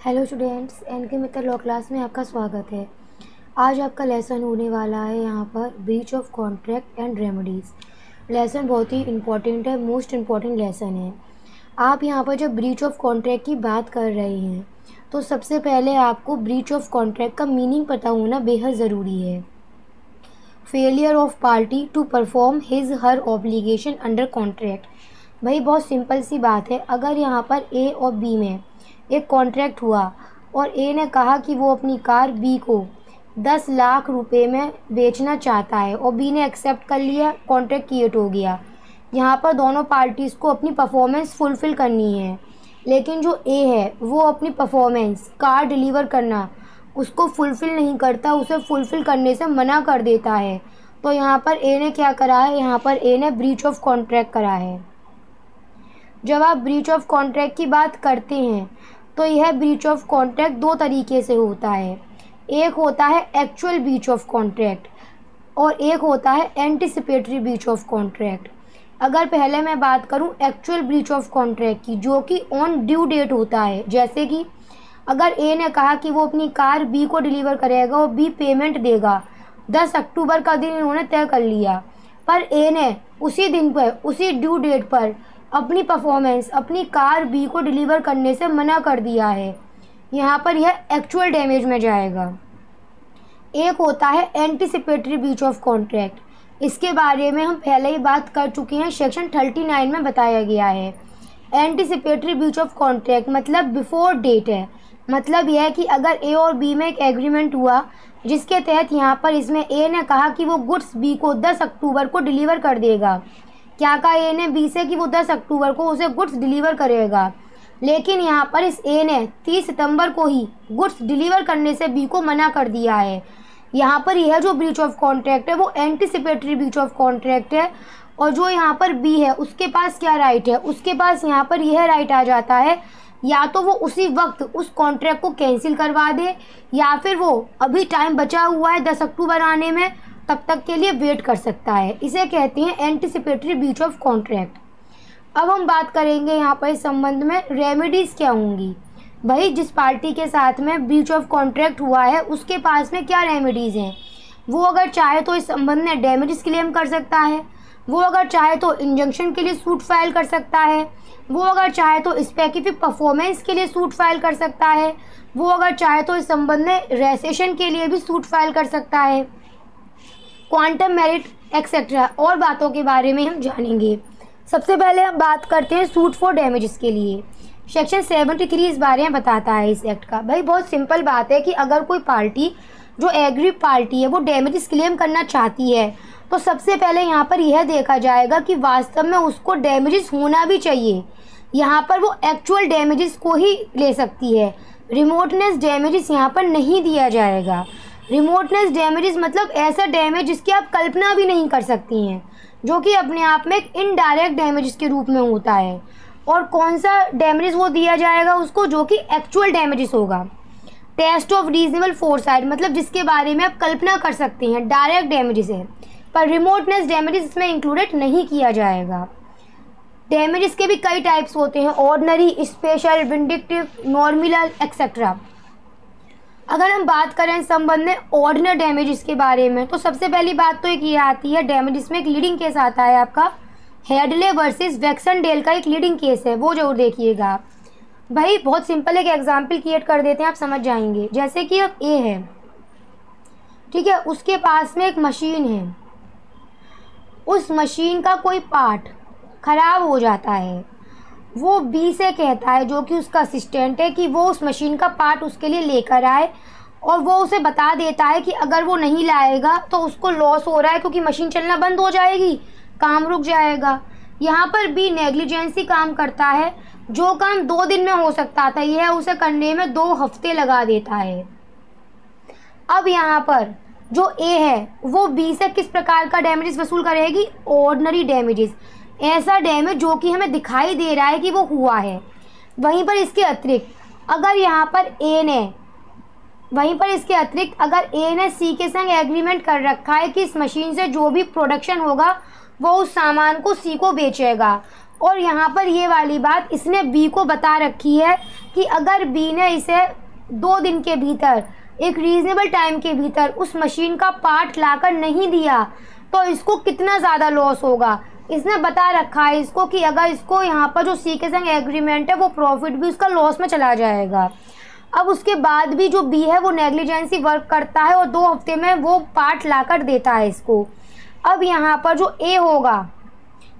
Hello students, N के मित्र law class में आपका स्वागत है। आज आपका लेसन होने वाला है यहाँ पर breach of contract and remedies. Lesson बहुत ही इम्पॉर्टेंट है, मोस्ट इम्पॉर्टेंट लेसन है। आप यहाँ पर जब ब्रीच ऑफ कॉन्ट्रैक्ट की बात कर रहे हैं तो सबसे पहले आपको ब्रीच ऑफ कॉन्ट्रैक्ट का मीनिंग पता होना बेहद ज़रूरी है। Failure of party to perform his her obligation under contract. भाई बहुत सिंपल सी बात है। अगर यहाँ पर ए और बी में एक कॉन्ट्रैक्ट हुआ और ए ने कहा कि वो अपनी कार बी को 10 लाख रुपए में बेचना चाहता है और बी ने एक्सेप्ट कर लिया, कॉन्ट्रैक्ट क्रिएट हो गया। यहाँ पर दोनों पार्टीज़ को अपनी परफॉर्मेंस फुलफ़िल करनी है, लेकिन जो ए है वो अपनी परफॉर्मेंस कार डिलीवर करना उसको फुलफ़िल नहीं करता, उसे फुलफ़िल करने से मना कर देता है। तो यहाँ पर ए ने क्या करा है, यहाँ पर ए ने ब्रीच ऑफ कॉन्ट्रैक्ट करा है। जब आप ब्रीच ऑफ कॉन्ट्रैक्ट की बात करते हैं तो यह ब्रीच ऑफ कॉन्ट्रैक्ट दो तरीके से होता है। एक होता है एक्चुअल ब्रीच ऑफ कॉन्ट्रैक्ट और एक होता है एंटिसिपेटरी ब्रीच ऑफ कॉन्ट्रैक्ट। अगर पहले मैं बात करूं एक्चुअल ब्रीच ऑफ कॉन्ट्रैक्ट की, जो कि ऑन ड्यू डेट होता है, जैसे कि अगर ए ने कहा कि वो अपनी कार बी को डिलीवर करेगा और बी पेमेंट देगा, 10 अक्टूबर का दिन इन्होंने तय कर लिया, पर ए ने उसी दिन पर उसी ड्यू डेट पर अपनी परफॉर्मेंस अपनी कार बी को डिलीवर करने से मना कर दिया है, यहाँ पर यह एक्चुअल डैमेज में जाएगा। एक होता है एंटिसिपेटरी ब्रीच ऑफ कॉन्ट्रैक्ट। इसके बारे में हम पहले ही बात कर चुके हैं, सेक्शन 39 में बताया गया है। एंटिसिपेटरी ब्रीच ऑफ कॉन्ट्रैक्ट मतलब बिफोर डेट है। मतलब यह है कि अगर ए और बी में एक एग्रीमेंट हुआ जिसके तहत यहाँ पर इसमें ए ने कहा कि वो गुड्स बी को 10 अक्टूबर को डिलीवर कर देगा। क्या कहा ए ने बी से कि वो 10 अक्टूबर को उसे गुड्स डिलीवर करेगा, लेकिन यहाँ पर इस ए ने 30 सितंबर को ही गुड्स डिलीवर करने से बी को मना कर दिया है। यहाँ पर यह जो ब्रीच ऑफ कॉन्ट्रैक्ट है वो एंटिसिपेटरी ब्रीच ऑफ कॉन्ट्रैक्ट है। और जो यहाँ पर बी है उसके पास क्या राइट है, उसके पास यहाँ पर यह राइट आ जाता है या तो वो उसी वक्त उस कॉन्ट्रैक्ट को कैंसिल करवा दे या फिर वो अभी टाइम बचा हुआ है 10 अक्टूबर आने में, तब तक के लिए वेट कर सकता है। इसे कहते हैं एंटिसिपेटरी ब्रीच ऑफ कॉन्ट्रैक्ट। अब हम बात करेंगे यहाँ पर इस संबंध में रेमेडीज़ क्या होंगी। भाई जिस पार्टी के साथ में ब्रीच ऑफ कॉन्ट्रैक्ट हुआ है उसके पास में क्या रेमेडीज़ हैं। वो अगर चाहे तो इस संबंध में डैमेजेस क्लेम कर सकता है, वो अगर चाहे तो इंजंक्शन के लिए सूट फाइल कर सकता है, वो अगर चाहे तो स्पेसिफिक परफॉर्मेंस के लिए सूट फाइल कर सकता है, वो अगर चाहे तो इस संबंध में रेसेशन के लिए भी सूट फाइल कर सकता है, क्वांटम मेरिट एक्सेट्रा और बातों के बारे में हम जानेंगे। सबसे पहले हम बात करते हैं सूट फॉर डैमेजेस के लिए। सेक्शन 73 इस बारे में बताता है इस एक्ट का। भाई बहुत सिंपल बात है कि अगर कोई पार्टी जो एग्री पार्टी है वो डैमेजेस क्लेम करना चाहती है तो सबसे पहले यहाँ पर यह देखा जाएगा कि वास्तव में उसको डैमेजेस होना भी चाहिए। यहाँ पर वो एक्चुअल डैमेजेस को ही ले सकती है, रिमोटनेस डैमेजेस यहाँ पर नहीं दिया जाएगा। रिमोटनेस डैमेजेस मतलब ऐसा डैमेज जिसकी आप कल्पना भी नहीं कर सकती हैं, जो कि अपने आप में एक इनडायरेक्ट डैमेजेस के रूप में होता है। और कौन सा डैमेजेस वो दिया जाएगा उसको, जो कि एक्चुअल डैमेजेस होगा। टेस्ट ऑफ रीजनेबल फोरसाइट मतलब जिसके बारे में आप कल्पना कर सकते हैं, डायरेक्ट डैमेजेस है, पर रिमोटनेस डैमेजेस इसमें इंक्लूडेड नहीं किया जाएगा। डैमेजेस के भी कई टाइप्स होते हैं, ऑर्डिनरी, स्पेशल, विंडिक्टिव, नॉर्मिनल एक्सेट्रा। अगर हम बात करें इस संबंध में ऑर्डिनरी डैमेजेस के बारे में तो सबसे पहली बात तो एक ये आती है, डैमेजेस में एक लीडिंग केस आता है आपका हेडले वर्सेस वैक्सनडेल का एक लीडिंग केस है, वो जरूर देखिएगा आप। भाई बहुत सिंपल एक एग्जांपल क्रिएट कर देते हैं, आप समझ जाएंगे। जैसे कि अब ए है, ठीक है, उसके पास में एक मशीन है, उस मशीन का कोई पार्ट खराब हो जाता है, वो बी से कहता है जो कि उसका असिस्टेंट है कि वो उस मशीन का पार्ट उसके लिए लेकर आए, और वो उसे बता देता है कि अगर वो नहीं लाएगा तो उसको लॉस हो रहा है क्योंकि मशीन चलना बंद हो जाएगी, काम रुक जाएगा। यहाँ पर बी नेग्लिजेंसी काम करता है, जो काम 2 दिन में हो सकता था यह उसे करने में 2 हफ्ते लगा देता है। अब यहाँ पर जो ए है वो बी से किस प्रकार का डैमेजेस वसूल करेगी, ऑर्डिनरी डैमेजेस, ऐसा डैमेज जो कि हमें दिखाई दे रहा है कि वो हुआ है। वहीं पर इसके अतिरिक्त अगर यहाँ पर ए ने सी के संग एग्रीमेंट कर रखा है कि इस मशीन से जो भी प्रोडक्शन होगा वो उस सामान को सी को बेचेगा, और यहाँ पर ये वाली बात इसने बी को बता रखी है कि अगर बी ने इसे 2 दिन के भीतर, एक रीजनेबल टाइम के भीतर उस मशीन का पार्ट लाकर नहीं दिया तो इसको कितना ज़्यादा लॉस होगा। इसने बता रखा है इसको कि अगर इसको यहाँ पर जो सी के संग एग्रीमेंट है वो प्रॉफिट भी उसका लॉस में चला जाएगा। अब उसके बाद भी जो बी है वो नेग्लिजेंसी वर्क करता है और 2 हफ्ते में वो पार्ट लाकर देता है इसको। अब यहाँ पर जो ए होगा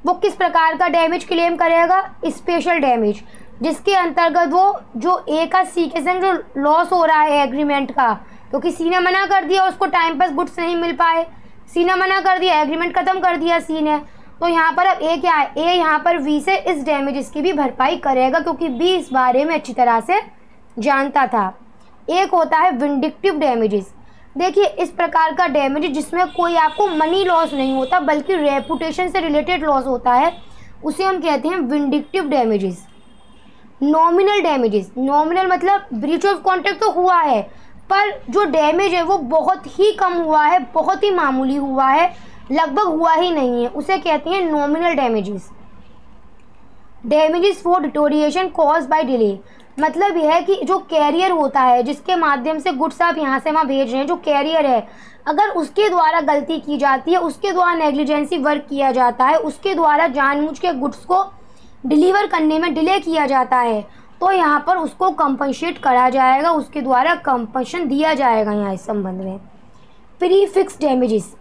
वो किस प्रकार का डैमेज क्लेम करेगा, स्पेशल डैमेज, जिसके अंतर्गत वो जो ए का सी के संग जो लॉस हो रहा है एग्रीमेंट का, क्योंकि सी ने मना कर दिया उसको टाइम पर गुड्स नहीं मिल पाए, सी ने मना कर दिया, एग्रीमेंट खत्म कर दिया सी ने, तो यहाँ पर अब ए क्या है, ए यहाँ पर बी से इस डैमेजेस की भी भरपाई करेगा क्योंकि बी इस बारे में अच्छी तरह से जानता था। एक होता है विंडिक्टिव डैमेजेस। देखिए इस प्रकार का डैमेज जिसमें कोई आपको मनी लॉस नहीं होता बल्कि रेपुटेशन से रिलेटेड लॉस होता है, उसे हम कहते हैं vindictive damages. Nominal damages, nominal मतलब ब्रीच ऑफ कॉन्ट्रैक्ट तो हुआ है पर जो डैमेज है वो बहुत ही कम हुआ है, बहुत ही मामूली हुआ है, लगभग हुआ ही नहीं है, उसे कहते हैं nominal damages. Damages for deterioration cause by delay, मतलब यह है कि जो कैरियर होता है जिसके माध्यम से गुड्स आप यहाँ से वहाँ भेज रहे हैं, जो कैरियर है अगर उसके द्वारा गलती की जाती है, उसके द्वारा नेग्लिजेंसी वर्क किया जाता है, उसके द्वारा जानबूझ के गुड्स को डिलीवर करने में डिले किया जाता है, तो यहाँ पर उसको कंपनसेट करा जाएगा, उसके द्वारा कंपनसेशन दिया जाएगा। यहाँ इस संबंध में pre fix damages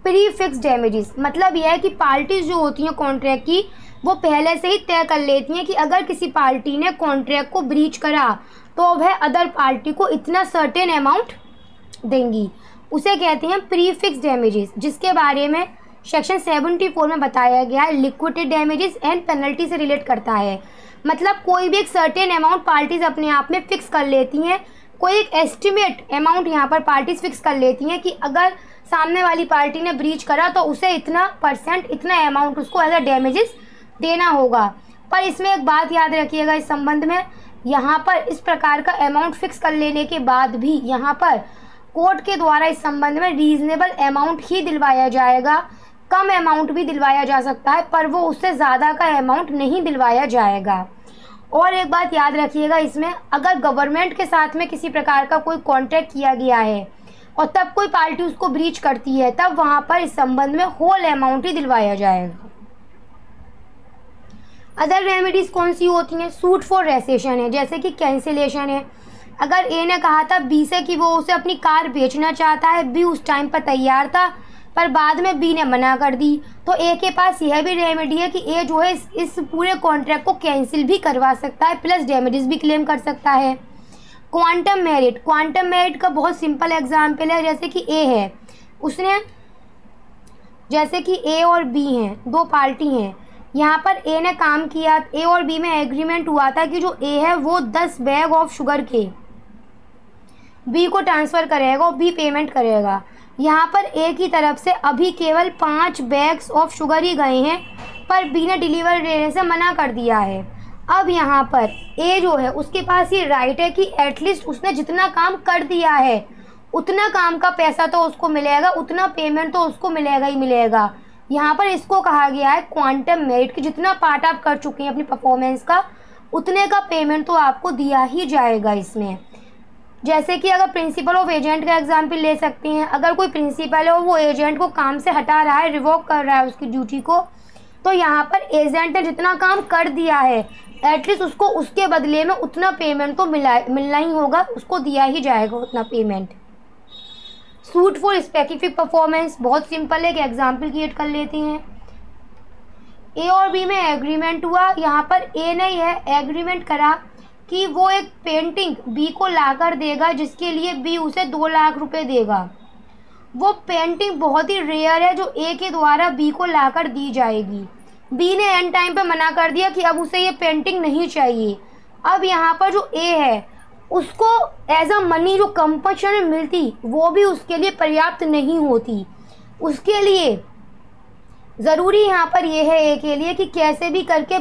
pre fix damages मतलब यह है कि पार्टीज जो होती हैं कॉन्ट्रैक्ट की वो पहले से ही तय कर लेती हैं कि अगर किसी पार्टी ने कॉन्ट्रैक्ट को ब्रीच करा तो वह अदर पार्टी को इतना सर्टेन अमाउंट देंगी, उसे कहते हैं प्री फिक्स डैमेजेस, जिसके बारे में सेक्शन 74 में बताया गया है। लिक्विडेटेड डैमेजेस एंड पेनल्टी से रिलेट करता है, मतलब कोई भी एक सर्टेन अमाउंट पार्टीज अपने आप में फिक्स कर लेती हैं, कोई एक एस्टिमेट अमाउंट यहाँ पर पार्टीज फिक्स कर लेती हैं कि अगर सामने वाली पार्टी ने ब्रीच करा तो उसे इतना परसेंट, इतना अमाउंट उसको एज अ डैमेजेस देना होगा। पर इसमें एक बात याद रखिएगा इस संबंध में, यहाँ पर इस प्रकार का अमाउंट फिक्स कर लेने के बाद भी यहाँ पर कोर्ट के द्वारा इस संबंध में रीजनेबल अमाउंट ही दिलवाया जाएगा, कम अमाउंट भी दिलवाया जा सकता है पर वो उससे ज़्यादा का अमाउंट नहीं दिलवाया जाएगा। और एक बात याद रखिएगा इसमें, अगर गवर्नमेंट के साथ में किसी प्रकार का कोई कॉन्ट्रैक्ट किया गया है और तब कोई पार्टी उसको ब्रीच करती है तब वहाँ पर इस संबंध में होल अमाउंट ही दिलवाया जाएगा। अदर रेमेडीज कौन सी होती हैं? सूट फॉर रेसेशन है, जैसे कि कैंसिलेशन है। अगर ए ने कहा था बी से कि वो उसे अपनी कार बेचना चाहता है, बी उस टाइम पर तैयार था पर बाद में बी ने मना कर दी, तो ए के पास यह भी रेमेडी है कि ए जो है इस पूरे कॉन्ट्रैक्ट को कैंसिल भी करवा सकता है प्लस डैमेजेस भी क्लेम कर सकता है। क्वांटम मेरिट, क्वांटम मेरिट का बहुत सिंपल एग्जाम्पल है, जैसे कि ए है, उसने जैसे कि ए और बी हैं, 2 पार्टी हैं, यहाँ पर ए ने काम किया, ए और बी में एग्रीमेंट हुआ था कि जो ए है वो 10 बैग ऑफ शुगर के बी को ट्रांसफ़र करेगा और बी पेमेंट करेगा। यहाँ पर ए की तरफ से अभी केवल 5 बैग्स ऑफ शुगर ही गए हैं पर बी ने डिलीवर देने से मना कर दिया है। अब यहाँ पर ए जो है उसके पास ये राइट है कि एटलीस्ट उसने जितना काम कर दिया है उतना काम का पैसा तो उसको मिलेगा, उतना पेमेंट तो उसको मिलेगा ही मिलेगा। यहाँ पर इसको कहा गया है क्वांटम मेरिट कि जितना पार्ट आप कर चुके हैं अपनी परफॉर्मेंस का उतने का पेमेंट तो आपको दिया ही जाएगा इसमें। जैसे कि अगर प्रिंसिपल ऑफ एजेंट का एग्जाम्पल ले सकते हैं, अगर कोई प्रिंसिपल है और वो एजेंट को काम से हटा रहा है, रिवोक कर रहा है उसकी ड्यूटी को, तो यहाँ पर एजेंट ने जितना काम कर दिया है एटलीस्ट उसको उसके बदले में उतना पेमेंट तो मिलना ही होगा, उसको दिया ही जाएगा उतना payment. Suit for specific performance बहुत सिंपल है, एक एग्जाम्पल क्रिएट कर लेते हैं। ए और बी में एग्रीमेंट हुआ, यहाँ पर ए ने यह एग्रीमेंट करा कि वो एक पेंटिंग बी को लाकर देगा जिसके लिए बी उसे 2 लाख रुपए देगा। वो पेंटिंग बहुत ही रेयर है जो ए के द्वारा बी को लाकर दी जाएगी। बी ने एंड टाइम पे मना कर दिया कि अब उसे ये पेंटिंग नहीं चाहिए। अब यहाँ पर जो ए है उसको एज अ मनी जो कंपनसेशन मिलती वो भी उसके लिए पर्याप्त नहीं होती। उसके लिए ज़रूरी यहाँ पर ये है ए के लिए कि कैसे भी करके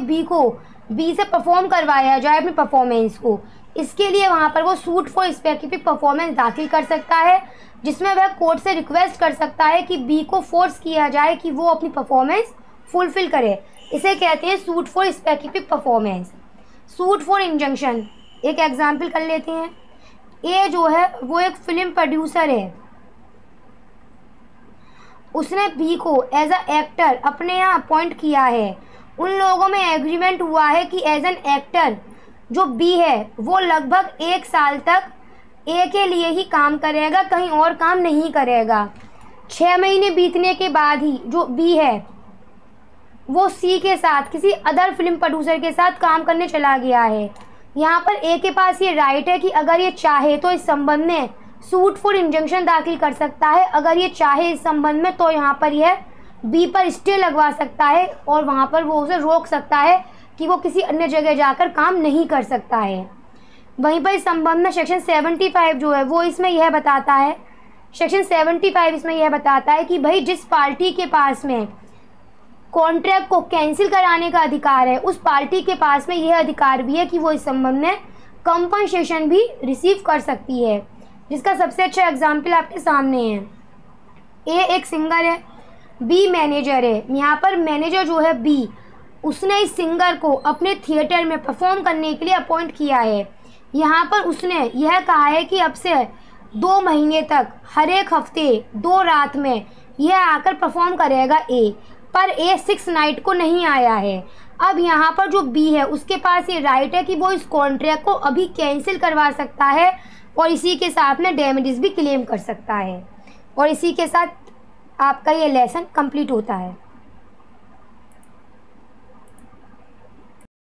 बी से परफॉर्म करवाया जाए अपनी परफॉर्मेंस को। इसके लिए वहाँ पर वो सूट फॉर स्पेसिफिक परफॉर्मेंस दाखिल कर सकता है जिसमें वह कोर्ट से रिक्वेस्ट कर सकता है कि बी को फोर्स किया जाए कि वो अपनी परफॉर्मेंस फुलफिल करे। इसे कहते हैं suit for specific performance. Suit for injunction, एक एग्जाम्पल कर लेते हैं। ए जो है वो एक फिल्म प्रोड्यूसर है, उसने बी को एज अ एक्टर अपने यहाँ अपॉइंट किया है। उन लोगों में एग्रीमेंट हुआ है कि एज एन एक्टर जो बी है वो लगभग 1 साल तक ए के लिए ही काम करेगा, कहीं और काम नहीं करेगा। 6 महीने बीतने के बाद ही जो बी है वो सी के साथ किसी अदर फिल्म प्रोड्यूसर के साथ काम करने चला गया है। यहाँ पर ए के पास ये राइट है कि अगर ये चाहे तो इस संबंध में सूट फॉर इंजंक्शन दाखिल कर सकता है। अगर ये चाहे इस संबंध में तो यहाँ पर यह बी पर स्टे लगवा सकता है और वहाँ पर वो उसे रोक सकता है कि वो किसी अन्य जगह जाकर काम नहीं कर सकता है। वहीं पर इस संबंध में सेक्शन 75 जो है वो इसमें यह बताता है, सेक्शन 75 इसमें यह बताता है कि भाई जिस पार्टी के पास में कॉन्ट्रैक्ट को कैंसिल कराने का अधिकार है उस पार्टी के पास में यह अधिकार भी है कि वो इस संबंध में कंपनसेशन भी रिसीव कर सकती है, जिसका सबसे अच्छा एग्जाम्पल आपके सामने है। ए एक सिंगर है, बी मैनेजर है। यहाँ पर मैनेजर जो है बी, उसने इस सिंगर को अपने थिएटर में परफॉर्म करने के लिए अपॉइंट किया है। यहाँ पर उसने यह कहा है कि अब से 2 महीने तक हर एक हफ्ते 2 रात में यह आकर परफॉर्म करेगा ए, पर ए 6 नाइट को नहीं आया है। अब यहाँ पर जो बी है उसके पास ये राइट है कि वो इस कॉन्ट्रैक्ट को अभी कैंसिल करवा सकता है और इसी के साथ में डैमेजेस भी क्लेम कर सकता है। और इसी के साथ आपका ये लेसन कंप्लीट होता है।